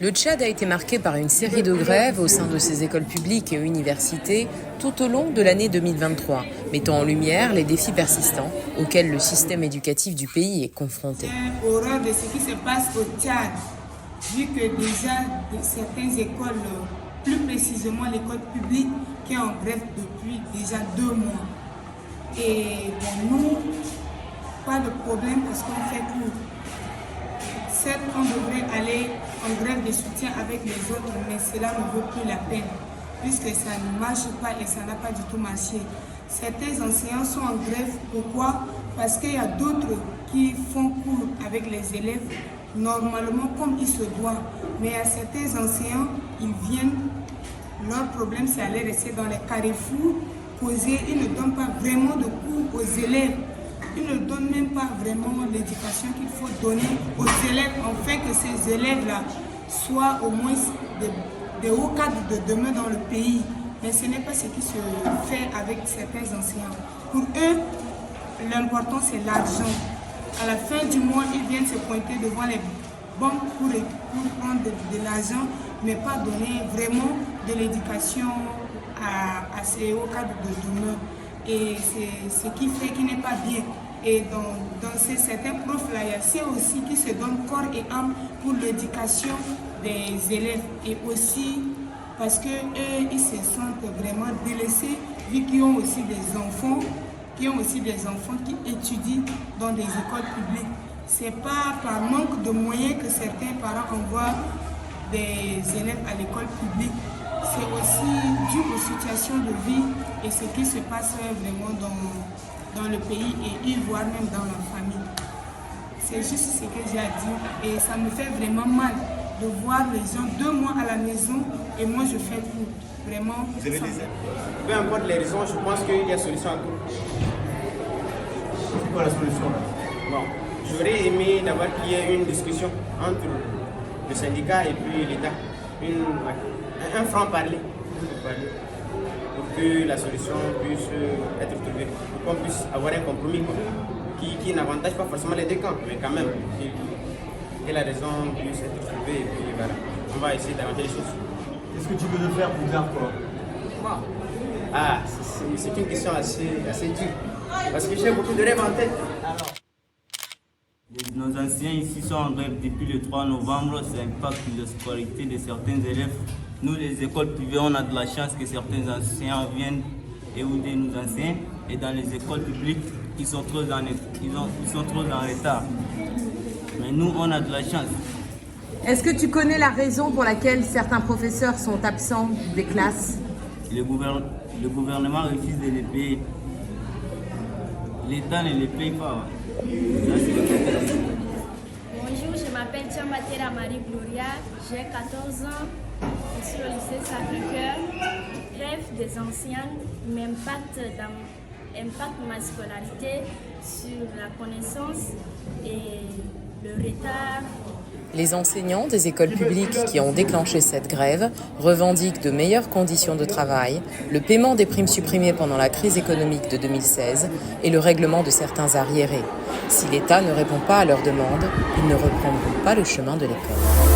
Le Tchad a été marqué par une série de grèves au sein de ses écoles publiques et universités tout au long de l'année 2023, mettant en lumière les défis persistants auxquels le système éducatif du pays est confronté. J'ai horreur de ce qui se passe au Tchad, vu que déjà certaines écoles, plus précisément l'école publique, qui est en grève depuis déjà 2 mois. Et pour nous, pas de problème parce qu'on fait cours. Certes, on devrait aller en grève de soutien avec les autres, mais cela ne vaut plus la peine, puisque ça ne marche pas et ça n'a pas du tout marché. Certains enseignants sont en grève, pourquoi? Parce qu'il y a d'autres qui font cours avec les élèves, normalement comme il se doit. Mais il y a certains enseignants, ils viennent, leur problème c'est aller rester dans les carrefours, causer, ils ne donnent pas vraiment de cours aux élèves. Ils ne donnent même pas vraiment l'éducation qu'il faut donner aux élèves, afin que ces élèves-là soient au moins des hauts cadres de demain dans le pays. Mais ce n'est pas ce qui se fait avec certains enseignants. Pour eux, l'important c'est l'argent. À la fin du mois, ils viennent se pointer devant les banques pour prendre de l'argent, mais pas donner vraiment de l'éducation à ces hauts cadres de demain. Et c'est ce qui fait qu'il n'est pas bien. Et dans certains profs-là, il y a ceux aussi qui se donnent corps et âme pour l'éducation des élèves. Et aussi parce qu'eux, ils se sentent vraiment délaissés, vu qu'ils ont aussi des enfants, qui étudient dans des écoles publiques. Ce n'est pas par manque de moyens que certains parents envoient des élèves à l'école publique. C'est aussi dû aux situations de vie et ce qui se passe vraiment dans le pays et voire même dans la famille. C'est juste ce que j'ai à dire et ça me fait vraiment mal de voir les gens 2 mois à la maison et moi je fais tout. Vraiment. Peu importe les raisons, je pense qu'il y a solution à tout. C'est quoi la solution là? Bon, j'aurais aimé d'abord qu'il y ait une discussion entre le syndicat et puis l'État. Un franc-parler pour que la solution puisse être trouvée, pour qu'on puisse avoir un compromis qui n'avantage pas forcément les deux camps, mais quand même que la raison puisse être trouvée et puis voilà, on va essayer d'arranger les choses. Qu'est-ce que tu veux de faire plus tard quoi? Ah, c'est une question assez dure, parce que j'ai beaucoup de rêves en tête. Alors, nos enseignants ici sont en grève depuis le 3 novembre, ça impacte la scolarité de certains élèves. Nous, les écoles privées, on a de la chance que certains enseignants viennent et nous enseignent. Et dans les écoles publiques, ils sont trop en retard. Mais nous, on a de la chance. Est-ce que tu connais la raison pour laquelle certains professeurs sont absents des classes? Le gouvernement refuse de les payer. L'État ne les paye pas. Bonjour, je m'appelle Tiambatera Marie Gloria, j'ai 14 ans, je suis au lycée Sacré-Cœur. Grève des enseignants impacte ma scolarité sur la connaissance et le retard. Les enseignants des écoles publiques qui ont déclenché cette grève revendiquent de meilleures conditions de travail, le paiement des primes supprimées pendant la crise économique de 2016 et le règlement de certains arriérés. Si l'État ne répond pas à leurs demandes, ils ne reprendront pas le chemin de l'école.